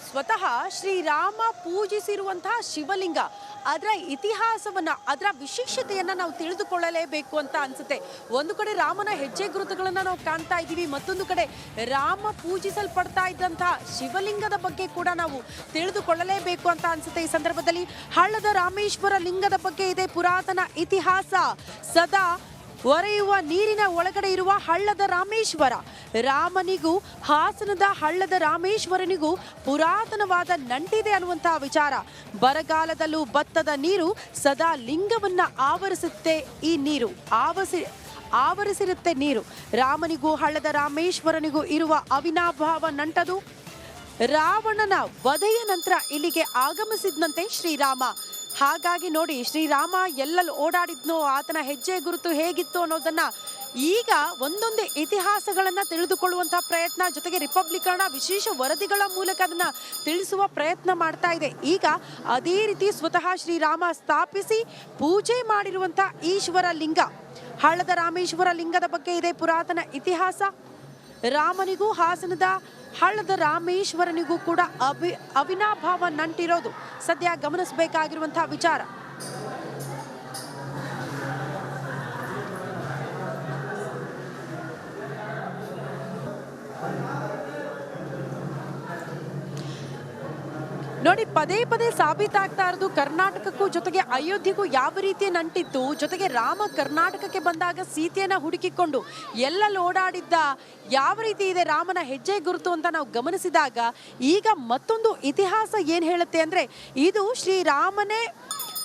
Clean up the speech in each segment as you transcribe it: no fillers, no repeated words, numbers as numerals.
ಸ್ವತಃ ಶ್ರೀರಾಮ ಪೂಜಿಸಿರುವಂತಹ ಶಿವಲಿಂಗ, ಅದರ ಇತಿಹಾಸವನ್ನ, ಅದರ ವಿಶೇಷತೆಯನ್ನ ನಾವು ತಿಳಿದುಕೊಳ್ಳಲೇಬೇಕು ಅಂತ ಅನ್ಸುತ್ತೆ. ಒಂದು ಕಡೆ ರಾಮನ ಹೆಜ್ಜೆ ಗುರುತುಗಳನ್ನ ನಾವು ಕಾಣ್ತಾ ಇದ್ದೀವಿ, ಮತ್ತೊಂದು ಕಡೆ ರಾಮ ಪೂಜಿಸಲ್ಪಡ್ತಾ ಇದ್ದಂತಹ ಶಿವಲಿಂಗದ ಬಗ್ಗೆ ಕೂಡ ನಾವು ತಿಳಿದುಕೊಳ್ಳಲೇಬೇಕು ಅಂತ ಅನ್ಸುತ್ತೆ. ಈ ಸಂದರ್ಭದಲ್ಲಿ ಹಳ್ಳದ ರಾಮೇಶ್ವರ ಲಿಂಗದ ಬಗ್ಗೆ ಇದೆ ಪುರಾತನ ಇತಿಹಾಸ. ಸದಾ ಒರೆಯುವ ನೀರಿನ ಒಳಗಡೆ ಇರುವ ಹಳ್ಳದ ರಾಮೇಶ್ವರ, ರಾಮನಿಗೂ ಹಾಸನದ ಹಳ್ಳದ ರಾಮೇಶ್ವರನಿಗೂ ಪುರಾತನವಾದ ನಂಟಿದೆ ಅನ್ನುವಂತಹ ವಿಚಾರ. ಬರಗಾಲದಲ್ಲೂ ಭತ್ತದ ನೀರು ಸದಾ ಲಿಂಗವನ್ನ ಆವರಿಸುತ್ತೆ. ಈ ನೀರು ಆವರಿಸಿರುತ್ತೆ ನೀರು. ರಾಮನಿಗೂ ಹಳ್ಳದ ರಾಮೇಶ್ವರನಿಗೂ ಇರುವ ಅವಿನಾಭಾವ ನಂಟದು. ರಾವಣನ ವಧೆಯ ನಂತರ ಇಲ್ಲಿಗೆ ಆಗಮಿಸಿದ್ನಂತೆ ಶ್ರೀರಾಮ. ಹಾಗಾಗಿ ನೋಡಿ, ಶ್ರೀರಾಮ ಎಲ್ಲೆಲ್ಲಿ ಓಡಾಡಿದ್ನೋ, ಆತನ ಹೆಜ್ಜೆ ಗುರುತು ಹೇಗಿತ್ತು ಅನ್ನೋದನ್ನ ಈಗ ಒಂದೊಂದೇ ಇತಿಹಾಸಗಳನ್ನ ತಿಳಿದುಕೊಳ್ಳುವಂತಹ ಪ್ರಯತ್ನ, ಜೊತೆಗೆ ರಿಪಬ್ಲಿಕನ್ನ ವಿಶೇಷ ವರದಿಗಳ ಮೂಲಕ ಅದನ್ನ ತಿಳಿಸುವ ಪ್ರಯತ್ನ ಮಾಡ್ತಾ ಇದೆ. ಈಗ ಅದೇ ರೀತಿ ಸ್ವತಃ ಶ್ರೀರಾಮ ಸ್ಥಾಪಿಸಿ ಪೂಜೆ ಮಾಡಿರುವಂತಹ ಈಶ್ವರ ಲಿಂಗ, ಹಳ್ಳದ ರಾಮೇಶ್ವರ ಲಿಂಗದ ಬಗ್ಗೆ ಇದೆ ಪುರಾತನ ಇತಿಹಾಸ. ರಾಮನಿಗೂ ಹಾಸನದ ಹಳ್ಳದ ರಾಮೇಶ್ವರನಿಗೂ ಕೂಡ ಅವಿನಾಭಾವ ನಂಟಿರೋದು ಸದ್ಯ ಗಮನಿಸಬೇಕಾಗಿರುವಂತಹ ವಿಚಾರ. ನೋಡಿ, ಪದೇ ಪದೇ ಸಾಬೀತಾಗ್ತಾ ಇರೋದು ಕರ್ನಾಟಕಕ್ಕೂ ಜೊತೆಗೆ ಅಯೋಧ್ಯೆಗೂ ಯಾವ ರೀತಿ ನಂಟಿತ್ತು, ಜೊತೆಗೆ ರಾಮ ಕರ್ನಾಟಕಕ್ಕೆ ಬಂದಾಗ ಸೀತೆಯನ್ನ ಹುಡುಕಿಕೊಂಡು ಎಲ್ಲೆಲ್ಲಿ ಓಡಾಡಿದ್ದ, ಯಾವ ರೀತಿ ಇದೆ ರಾಮನ ಹೆಜ್ಜೆ ಗುರುತು ಅಂತ ನಾವು ಗಮನಿಸಿದಾಗ ಈಗ ಮತ್ತೊಂದು ಇತಿಹಾಸ ಏನ್ ಹೇಳುತ್ತೆ ಅಂದ್ರೆ, ಇದು ಶ್ರೀರಾಮನೇ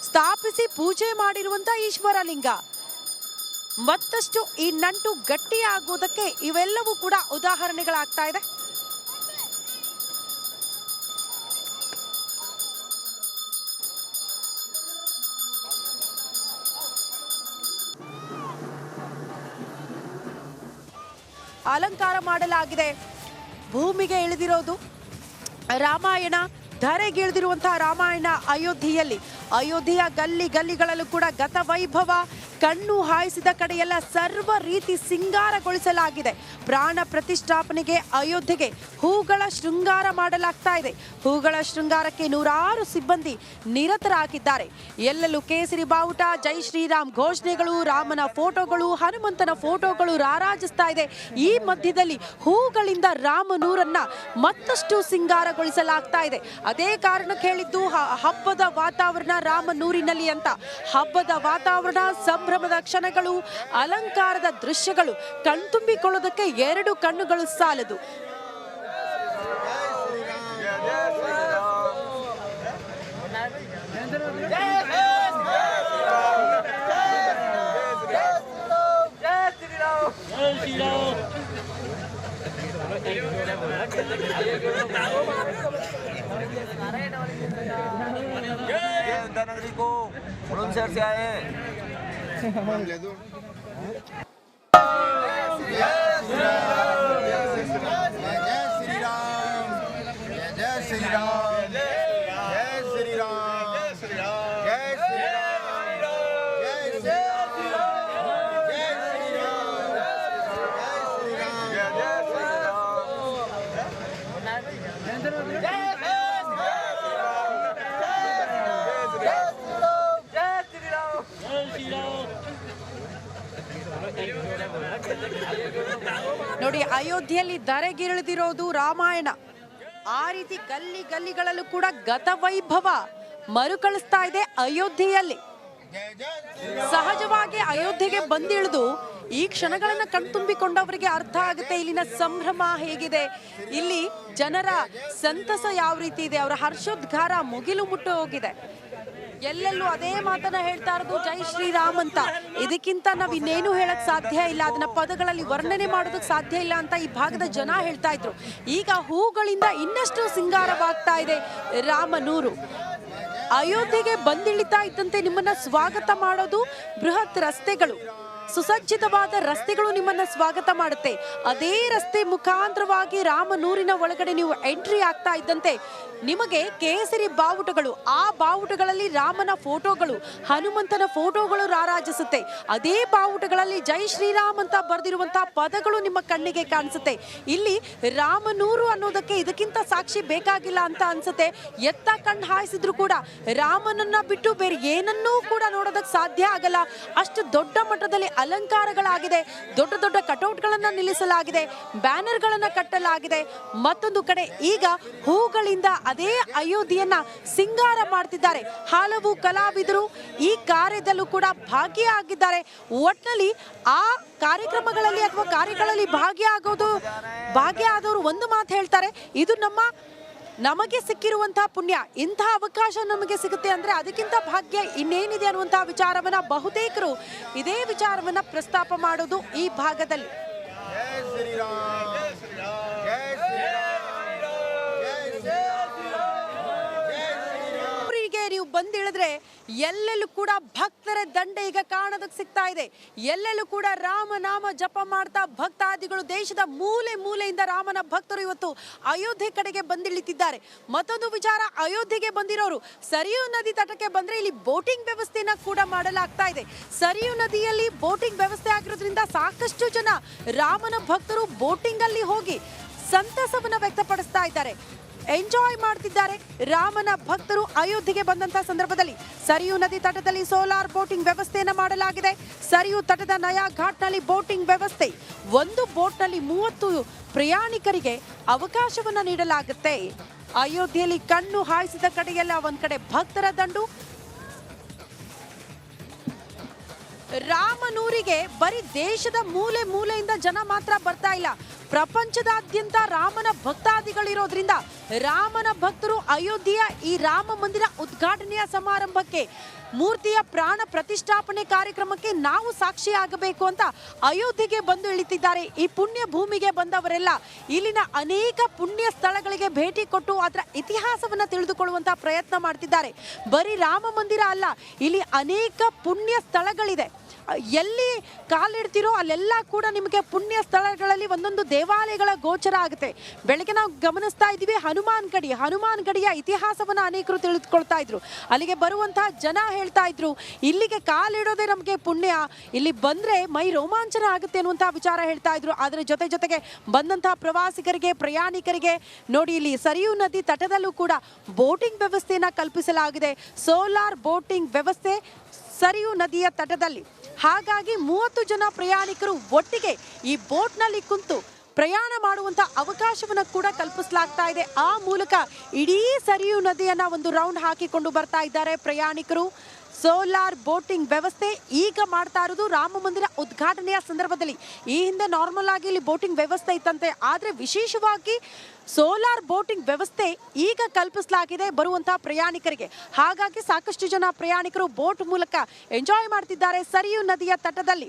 ಸ್ಥಾಪಿಸಿ ಪೂಜೆ ಮಾಡಿರುವಂತ ಈಶ್ವರ ಲಿಂಗ. ಮತ್ತಷ್ಟು ಈ ನಂಟು ಗಟ್ಟಿಯಾಗುವುದಕ್ಕೆ ಇವೆಲ್ಲವೂ ಕೂಡ ಉದಾಹರಣೆಗಳಾಗ್ತಾ ಇದೆ. ಅಲಂಕಾರ ಮಾಡಲಾಗಿದೆ, ಭೂಮಿಗೆ ಇಳಿದಿರೋದು ರಾಮಾಯಣ, ಧರೆಗಿಳಿದಿರುವಂತಹ ರಾಮಾಯಣ ಅಯೋಧ್ಯೆಯ ಗಲ್ಲಿ ಗಲ್ಲಿಗಳಲ್ಲೂ ಕೂಡ ಗತ ವೈಭವ, ಕಣ್ಣು ಹಾಯಿಸಿದ ಕಡೆಯೆಲ್ಲ ಸರ್ವ ರೀತಿ ಸಿಂಗಾರಗೊಳಿಸಲಾಗಿದೆ. ಪ್ರಾಣ ಪ್ರತಿಷ್ಠಾಪನೆಗೆ ಅಯೋಧ್ಯೆಗೆ ಹೂಗಳ ಶೃಂಗಾರ ಮಾಡಲಾಗ್ತಾ ಇದೆ. ಹೂಗಳ ಶೃಂಗಾರಕ್ಕೆ ನೂರಾರು ಸಿಬ್ಬಂದಿ ನಿರತರಾಗಿದ್ದಾರೆ. ಎಲ್ಲೆಲ್ಲೂ ಕೇಸರಿ ಬಾವುಟ, ಜೈ ಶ್ರೀರಾಮ್ ಘೋಷಣೆಗಳು, ರಾಮನ ಫೋಟೋಗಳು, ಹನುಮಂತನ ಫೋಟೋಗಳು ರಾರಾಜಿಸ್ತಾ ಇದೆ. ಈ ಮಧ್ಯದಲ್ಲಿ ಹೂಗಳಿಂದ ರಾಮನೂರನ್ನ ಮತ್ತಷ್ಟು ಸಿಂಗಾರಗೊಳಿಸಲಾಗ್ತಾ ಇದೆ. ಅದೇ ಕಾರಣಕ್ಕೆ ಹೇಳಿದ್ದು ಹಬ್ಬದ ವಾತಾವರಣ ರಾಮನೂರಿನಲ್ಲಿ ಅಂತ. ಹಬ್ಬದ ವಾತಾವರಣ, ಸಂಭ್ರಮದ ಕ್ಷಣಗಳು, ಅಲಂಕಾರದ ದೃಶ್ಯಗಳು ಕಣ್ತುಂಬಿಕೊಳ್ಳೋದಕ್ಕೆ ಎರಡು ಕಣ್ಣುಗಳು ಸಾಲದು. नगरी को बुलंदशहर से आए हैं। ನೋಡಿ, ಅಯೋಧ್ಯೆಯಲ್ಲಿ ಧರೆಗಿಳಿದಿರೋದು ರಾಮಾಯಣ. ಆ ರೀತಿ ಗಲ್ಲಿ ಗಲ್ಲಿಗಳಲ್ಲೂ ಕೂಡ ಗತವೈಭವ ಮರುಕಳಿಸ್ತಾ ಇದೆ ಅಯೋಧ್ಯೆಯಲ್ಲಿ. ಸಹಜವಾಗಿ ಅಯೋಧ್ಯೆಗೆ ಬಂದಿಳಿದು ಈ ಕ್ಷಣಗಳನ್ನ ಕಣ್ತುಂಬಿಕೊಂಡವರಿಗೆ ಅರ್ಥ ಆಗುತ್ತೆ ಇಲ್ಲಿನ ಸಂಭ್ರಮ ಹೇಗಿದೆ, ಇಲ್ಲಿ ಜನರ ಸಂತಸ ಯಾವ ರೀತಿ ಇದೆ, ಅವರ ಹರ್ಷೋದ್ಗಾರ ಮುಗಿಲು ಮುಟ್ಟು ಹೋಗಿದೆ. ಎಲ್ಲೆಲ್ಲೂ ಅದೇ ಮಾತನ್ನ ಹೇಳ್ತಾ ಇರೋದು ಜೈ ಶ್ರೀರಾಮ್ ಅಂತ. ಇದಕ್ಕಿಂತ ನಾವ್ ಇನ್ನೇನು ಹೇಳಕ್ ಸಾಧ್ಯ ಇಲ್ಲ, ಅದನ್ನ ಪದಗಳಲ್ಲಿ ವರ್ಣನೆ ಮಾಡೋದಕ್ಕೆ ಸಾಧ್ಯ ಇಲ್ಲ ಅಂತ ಈ ಭಾಗದ ಜನ ಹೇಳ್ತಾ ಇದ್ರು. ಈಗ ಹೂಗಳಿಂದ ಇನ್ನಷ್ಟು ಸಿಂಗಾರವಾಗ್ತಾ ಇದೆ ರಾಮನೂರು. ಅಯೋಧ್ಯೆಗೆ ಬಂದಿಳಿತಾ ಇದ್ದಂತೆ ನಿಮ್ಮನ್ನ ಸ್ವಾಗತ ಮಾಡೋದು ಬೃಹತ್ ರಸ್ತೆಗಳು, ಸುಸಜ್ಜಿತವಾದ ರಸ್ತೆಗಳು ನಿಮ್ಮನ್ನ ಸ್ವಾಗತ ಮಾಡುತ್ತೆ. ಅದೇ ರಸ್ತೆ ಮುಖಾಂತರವಾಗಿ ರಾಮನೂರಿನ ಒಳಗಡೆ ನೀವು ಎಂಟ್ರಿ ಆಗ್ತಾ ಇದ್ದಂತೆ ನಿಮಗೆ ಕೇಸರಿ ಬಾವುಟಗಳು, ಆ ಬಾವುಟಗಳಲ್ಲಿ ರಾಮನ ಫೋಟೋಗಳು, ಹನುಮಂತನ ಫೋಟೋಗಳು ರಾರಾಜಿಸುತ್ತೆ. ಅದೇ ಬಾವುಟಗಳಲ್ಲಿ ಜೈ ಶ್ರೀರಾಮ್ ಅಂತ ಬರೆದಿರುವಂತಹ ಪದಗಳು ನಿಮ್ಮ ಕಣ್ಣಿಗೆ ಕಾಣಿಸುತ್ತೆ. ಇಲ್ಲಿ ರಾಮನೂರು ಅನ್ನೋದಕ್ಕೆ ಇದಕ್ಕಿಂತ ಸಾಕ್ಷಿ ಬೇಕಾಗಿಲ್ಲ ಅಂತ ಅನ್ಸುತ್ತೆ. ಎತ್ತ ಕಣ್ಣು ಹಾಯಿಸಿದ್ರು ಕೂಡ ರಾಮನನ್ನ ಬಿಟ್ಟು ಬೇರೆ ಏನನ್ನೂ ಕೂಡ ನೋಡೋದಕ್ಕೆ ಸಾಧ್ಯ ಆಗಲ್ಲ. ಅಷ್ಟು ದೊಡ್ಡ ಮಟ್ಟದಲ್ಲಿ ಅಲಂಕಾರಗಳಾಗಿದೆ, ದೊಡ್ಡ ದೊಡ್ಡ ಕಟೌಟ್ಗಳನ್ನ ನಿಲ್ಲಿಸಲಾಗಿದೆ, ಬ್ಯಾನರ್ಗಳನ್ನ ಕಟ್ಟಲಾಗಿದೆ. ಮತ್ತೊಂದು ಕಡೆ ಈಗ ಹೂಗಳಿಂದ ಅದೇ ಅಯೋಧ್ಯೆಯನ್ನ ಸಿಂಗಾರ ಮಾಡ್ತಿದ್ದಾರೆ. ಹಲವು ಕಲಾವಿದರು ಈ ಕಾರ್ಯದಲ್ಲೂ ಕೂಡ ಭಾಗಿಯಾಗಿದ್ದಾರೆ. ಒಟ್ಟಿನಲ್ಲಿ ಆ ಕಾರ್ಯಕ್ರಮಗಳಲ್ಲಿ ಅಥವಾ ಕಾರ್ಯಗಳಲ್ಲಿ ಭಾಗಿಯಾದವರು ಒಂದು ಮಾತು ಹೇಳ್ತಾರೆ, ಇದು ನಮಗೆ ಸಿಕ್ಕಿರುವಂತಹ ಪುಣ್ಯ. ಇಂತಹ ಅವಕಾಶ ನಮಗೆ ಸಿಗುತ್ತೆ ಅಂದ್ರೆ ಅದಕ್ಕಿಂತ ಭಾಗ್ಯ ಇನ್ನೇನಿದೆ ಅನ್ನುವಂತಹ ವಿಚಾರವನ್ನ ಬಹುತೇಕರು ಇದೇ ವಿಚಾರವನ್ನ ಪ್ರಸ್ತಾಪ ಮಾಡೋದು ಈ ಭಾಗದಲ್ಲಿ. ನೀವು ಬಂದಿಳಿದ್ರೆ ಎಲ್ಲೆಲ್ಲೂ ಕೂಡ ಭಕ್ತರ ದಂಡೆ ಈಗ ಕಾಣೋದಕ್ಕೆ ಸಿಗ್ತಾ ಇದೆ. ಎಲ್ಲೆಲ್ಲೂ ಕೂಡ ರಾಮನಾಮ ಜಪ ಮಾಡ್ತಾ ಭಕ್ತಾದಿಗಳು ದೇಶದ ಮೂಲೆ ಮೂಲೆಯಿಂದ ರಾಮನ ಭಕ್ತರು ಇವತ್ತು ಅಯೋಧ್ಯೆ ಕಡೆಗೆ ಬಂದಿಳಿತಿದ್ದಾರೆ. ಮತ್ತೊಂದು ವಿಚಾರ, ಅಯೋಧ್ಯೆಗೆ ಬಂದಿರೋರು ಸರಿಯೂ ನದಿ ತಟಕ್ಕೆ ಬಂದ್ರೆ ಇಲ್ಲಿ ಬೋಟಿಂಗ್ ವ್ಯವಸ್ಥೆನ ಕೂಡ ಮಾಡಲಾಗ್ತಾ ಇದೆ. ಸರಿಯೂ ನದಿಯಲ್ಲಿ ಬೋಟಿಂಗ್ ವ್ಯವಸ್ಥೆ ಆಗಿರೋದ್ರಿಂದ ಸಾಕಷ್ಟು ಜನ ರಾಮನ ಭಕ್ತರು ಬೋಟಿಂಗ್ ಅಲ್ಲಿ ಹೋಗಿ ಸಂತಸವನ್ನ ವ್ಯಕ್ತಪಡಿಸ್ತಾ ಇದ್ದಾರೆ, ಎಂಜಾಯ್ ಮಾಡ್ತಿದ್ದಾರೆ. ರಾಮನ ಭಕ್ತರು ಅಯೋಧ್ಯೆಗೆ ಬಂದಂತ ಸಂದರ್ಭದಲ್ಲಿ ಸರಿಯೂ ನದಿ ತಟದಲ್ಲಿ ಸೋಲಾರ್ ಬೋಟಿಂಗ್ ವ್ಯವಸ್ಥೆಯನ್ನ ಮಾಡಲಾಗಿದೆ. ಸರಿಯೂ ತಟದ ನಯಾ ಘಾಟ್ನಲ್ಲಿ ಬೋಟಿಂಗ್ ವ್ಯವಸ್ಥೆ, ಒಂದು ಬೋಟ್ನಲ್ಲಿ 30 ಪ್ರಯಾಣಿಕರಿಗೆ ಅವಕಾಶವನ್ನ ನೀಡಲಾಗುತ್ತೆ. ಅಯೋಧ್ಯೆಯಲ್ಲಿ ಕಣ್ಣು ಹಾಯಿಸಿದ ಕಡೆಯೆಲ್ಲ ಒಂದ್ ಕಡೆ ಭಕ್ತರ ದಂಡು. ರಾಮನೂರಿಗೆ ಬರೀ ದೇಶದ ಮೂಲೆ ಮೂಲೆಯಿಂದ ಜನ ಮಾತ್ರ ಬರ್ತಾ ಇಲ್ಲ, ಪ್ರಪಂಚದಾದ್ಯಂತ ರಾಮನ ಭಕ್ತಾದಿಗಳಿರೋದ್ರಿಂದ ರಾಮನ ಭಕ್ತರು ಅಯೋಧ್ಯೆಯ ಈ ರಾಮ ಮಂದಿರ ಉದ್ಘಾಟನೆಯ ಸಮಾರಂಭಕ್ಕೆ, ಮೂರ್ತಿಯ ಪ್ರಾಣ ಪ್ರತಿಷ್ಠಾಪನೆ ಕಾರ್ಯಕ್ರಮಕ್ಕೆ ನಾವು ಸಾಕ್ಷಿಯಾಗಬೇಕು ಅಂತ ಅಯೋಧ್ಯೆಗೆ ಬಂದು ಇಳಿತಿದ್ದಾರೆ. ಈ ಪುಣ್ಯ ಭೂಮಿಗೆ ಬಂದವರೆಲ್ಲ ಇಲ್ಲಿನ ಅನೇಕ ಪುಣ್ಯ ಸ್ಥಳಗಳಿಗೆ ಭೇಟಿ ಕೊಟ್ಟು ಅದರ ಇತಿಹಾಸವನ್ನ ತಿಳಿದುಕೊಳ್ಳುವಂತ ಪ್ರಯತ್ನ ಮಾಡ್ತಿದ್ದಾರೆ. ಬರೀ ರಾಮ ಮಂದಿರ ಅಲ್ಲ, ಇಲ್ಲಿ ಅನೇಕ ಪುಣ್ಯ ಸ್ಥಳಗಳಿದೆ. ಎಲ್ಲಿ ಕಾಲಿಡ್ತಿರೋ ಅಲ್ಲೆಲ್ಲ ಕೂಡ ನಿಮಗೆ ಪುಣ್ಯ ಸ್ಥಳಗಳಲ್ಲಿ ಒಂದೊಂದು ದೇವಾಲಯಗಳ ಗೋಚರ ಆಗುತ್ತೆ. ಬೆಳಗ್ಗೆ ನಾವು ಗಮನಿಸ್ತಾ ಇದ್ದೀವಿ ಹನುಮಾನ್ ಗಡಿಯ ಇತಿಹಾಸವನ್ನ ಅನೇಕರು ತಿಳಿದುಕೊಳ್ತಾ ಇದ್ರು. ಅಲ್ಲಿಗೆ ಬರುವಂತಹ ಜನ ಹೇಳ್ತಾ ಇದ್ರು, ಇಲ್ಲಿಗೆ ಕಾಲಿಡೋದೇ ನಮಗೆ ಪುಣ್ಯ, ಇಲ್ಲಿ ಬಂದ್ರೆ ಮೈ ರೋಮಾಂಚನ ಆಗುತ್ತೆ ಅನ್ನುವಂತಹ ವಿಚಾರ ಹೇಳ್ತಾ ಇದ್ರು. ಅದರ ಜೊತೆಗೆ ಬಂದಂತಹ ಪ್ರವಾಸಿಗರಿಗೆ, ಪ್ರಯಾಣಿಕರಿಗೆ ನೋಡಿ ಇಲ್ಲಿ ಸರಿಯೂ ನದಿ ತಟದಲ್ಲೂ ಕೂಡ ಬೋಟಿಂಗ್ ವ್ಯವಸ್ಥೆಯನ್ನ ಕಲ್ಪಿಸಲಾಗಿದೆ. ಸೋಲಾರ್ ಬೋಟಿಂಗ್ ವ್ಯವಸ್ಥೆ ಸರಿಯೂ ನದಿಯ ತಟದಲ್ಲಿ. ಹಾಗಾಗಿ 30 ಜನ ಪ್ರಯಾಣಿಕರು ಒಟ್ಟಿಗೆ ಈ ಬೋಟ್ನಲ್ಲಿ ಕುಂತು ಪ್ರಯಾಣ ಮಾಡುವಂತ ಅವಕಾಶವನ್ನ ಕೂಡ ಕಲ್ಪಿಸಲಾಗ್ತಾ ಇದೆ. ಆ ಮೂಲಕ ಇಡೀ ಸರಿಯೂ ನದಿಯನ್ನ ಒಂದು ರೌಂಡ್ ಹಾಕಿಕೊಂಡು ಬರ್ತಾ ಇದ್ದಾರೆ ಪ್ರಯಾಣಿಕರು. ಸೋಲಾರ್ ಬೋಟಿಂಗ್ ವ್ಯವಸ್ಥೆ ಈಗ ಮಾಡ್ತಾ ಇರೋದು ರಾಮ ಮಂದಿರ ಉದ್ಘಾಟನೆಯ ಸಂದರ್ಭದಲ್ಲಿ. ಈ ಹಿಂದೆ ನಾರ್ಮಲ್ ಆಗಿ ಇಲ್ಲಿ ಬೋಟಿಂಗ್ ವ್ಯವಸ್ಥೆ ಇತ್ತಂತೆ, ಆದ್ರೆ ವಿಶೇಷವಾಗಿ ಸೋಲಾರ್ ಬೋಟಿಂಗ್ ವ್ಯವಸ್ಥೆ ಈಗ ಕಲ್ಪಿಸಲಾಗಿದೆ ಬರುವಂತಹ ಪ್ರಯಾಣಿಕರಿಗೆ. ಹಾಗಾಗಿ ಸಾಕಷ್ಟು ಜನ ಪ್ರಯಾಣಿಕರು ಬೋಟ್ ಮೂಲಕ ಎಂಜಾಯ್ ಮಾಡ್ತಿದ್ದಾರೆ ಸರಿಯೂ ನದಿಯ ತಟದಲ್ಲಿ.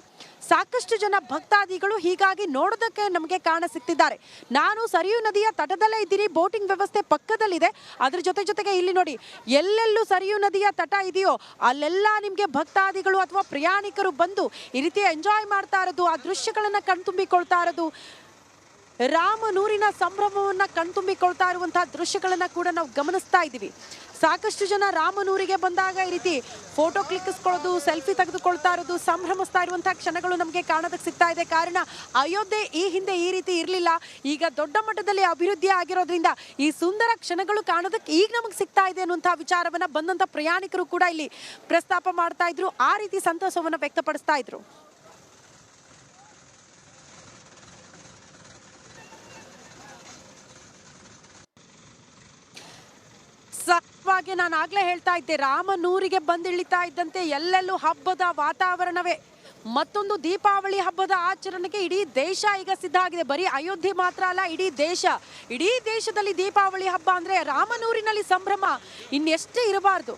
ಸಾಕಷ್ಟು ಜನ ಭಕ್ತಾದಿಗಳು ಹೀಗಾಗಿ ನೋಡೋದಕ್ಕೆ ನಮಗೆ ಕಾಣ ಸಿಗ್ತಿದ್ದಾರೆ. ನಾನು ಸರಿಯೂ ನದಿಯ ತಟದಲ್ಲೇ ಇದ್ದೀನಿ, ಬೋಟಿಂಗ್ ವ್ಯವಸ್ಥೆ ಪಕ್ಕದಲ್ಲಿದೆ. ಅದ್ರ ಜೊತೆಗೆ ಇಲ್ಲಿ ನೋಡಿ, ಎಲ್ಲೆಲ್ಲೂ ಸರಿಯೂ ನದಿಯ ತಟ ಇದೆಯೋ ಅಲ್ಲೆಲ್ಲ ನಿಮಗೆ ಭಕ್ತಾದಿಗಳು ಅಥವಾ ಪ್ರಯಾಣಿಕರು ಬಂದು ಈ ರೀತಿ ಎಂಜಾಯ್ ಮಾಡ್ತಾ ಇರೋದು, ಆ ದೃಶ್ಯಗಳನ್ನ ಕಣ್ತುಂಬಿಕೊಳ್ತಾ ಇರೋದು, ರಾಮನೂರಿನ ಸಂಭ್ರಮವನ್ನ ಕಣ್ತುಂಬಿಕೊಳ್ತಾ ಇರುವಂತಹ ದೃಶ್ಯಗಳನ್ನ ಕೂಡ ನಾವು ಗಮನಿಸ್ತಾ ಇದ್ದೀವಿ. ಸಾಕಷ್ಟು ಜನ ರಾಮನೂರಿಗೆ ಬಂದಾಗ ಈ ರೀತಿ ಫೋಟೋ ಕ್ಲಿಕ್ಕಿಸ್ಕೊಳ್ಳೋದು, ಸೆಲ್ಫಿ ತೆಗೆದುಕೊಳ್ತಾ ಇರೋದು, ಸಂಭ್ರಮಿಸ್ತಾ ಇರುವಂತಹ ಕ್ಷಣಗಳು ನಮಗೆ ಕಾಣೋದಕ್ಕೆ ಸಿಗ್ತಾ ಇದೆ. ಕಾರಣ ಅಯೋಧ್ಯೆ ಈ ಹಿಂದೆ ಈ ರೀತಿ ಇರಲಿಲ್ಲ, ಈಗ ದೊಡ್ಡ ಮಟ್ಟದಲ್ಲಿ ಅಭಿವೃದ್ಧಿ ಆಗಿರೋದ್ರಿಂದ ಈ ಸುಂದರ ಕ್ಷಣಗಳು ಕಾಣೋದಕ್ಕೆ ಈಗ ನಮಗೆ ಸಿಗ್ತಾ ಇದೆ ಅನ್ನುವಂತಹ ವಿಚಾರವನ್ನ ಬಂದಂತ ಪ್ರಯಾಣಿಕರು ಕೂಡ ಇಲ್ಲಿ ಪ್ರಸ್ತಾಪ ಮಾಡ್ತಾ ಇದ್ರು, ಆ ರೀತಿ ಸಂತೋಷವನ್ನ ವ್ಯಕ್ತಪಡಿಸ್ತಾ ಇದ್ರು. ಸಹಜವಾಗಿ ನಾನು ಆಗ್ಲೇ ಹೇಳ್ತಾ ಇದ್ದೆ, ರಾಮನೂರಿಗೆ ಬಂದಿಳಿತಾ ಇದ್ದಂತೆ ಎಲ್ಲೆಲ್ಲೂ ಹಬ್ಬದ ವಾತಾವರಣವೇ. ಮತ್ತೊಂದು ದೀಪಾವಳಿ ಹಬ್ಬದ ಆಚರಣೆಗೆ ಇಡೀ ದೇಶ ಈಗ ಸಿದ್ಧ ಆಗಿದೆ. ಬರೀ ಅಯೋಧ್ಯೆ ಮಾತ್ರ ಅಲ್ಲ, ಇಡೀ ದೇಶದಲ್ಲಿ ದೀಪಾವಳಿ ಹಬ್ಬ ಅಂದ್ರೆ ರಾಮನೂರಿನಲ್ಲಿ ಸಂಭ್ರಮ ಇನ್ನೆಷ್ಟೇ ಇರಬಾರ್ದು.